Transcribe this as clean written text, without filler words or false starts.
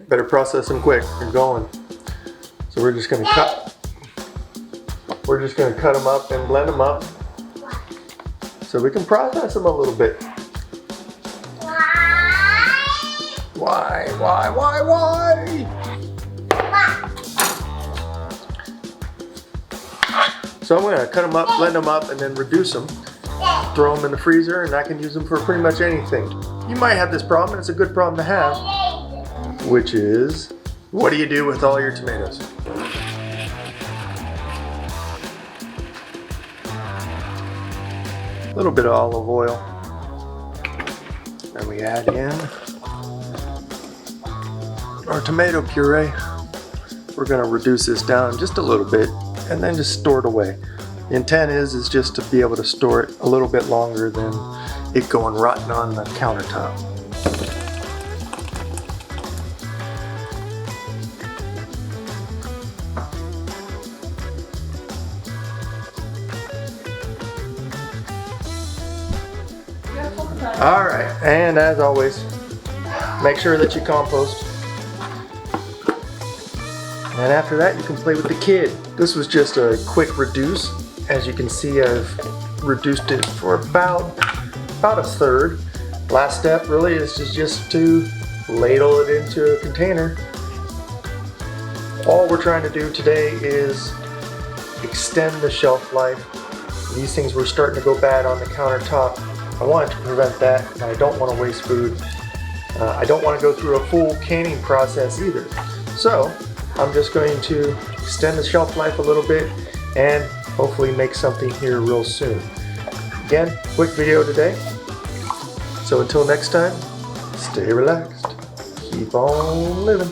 Better process them quick. You're going. So we're just gonna cut. We're just gonna cut them up and blend them up, so we can process them a little bit. Why? So I'm gonna cut them up, blend them up, and then reduce them. Throw them in the freezer, and I can use them for pretty much anything. You might have this problem, and it's a good problem to have, which is, what do you do with all your tomatoes? A little bit of olive oil, and we add in our tomato puree. We're gonna reduce this down just a little bit, and then just store it away. The intent is just to be able to store it a little bit longer than it going rotten on the countertop. All right, and as always, make sure that you compost. And after that, you can play with the kid. This was just a quick reduce. As you can see, I've reduced it for about a third. Last step really is just to ladle it into a container. All we're trying to do today is extend the shelf life. These things were starting to go bad on the countertop. I wanted to prevent that, and I don't want to waste food. I don't want to go through a full canning process either. So I'm just going to extend the shelf life a little bit and hopefully make something here real soon. Again, quick video today. So until next time, stay relaxed, keep on living.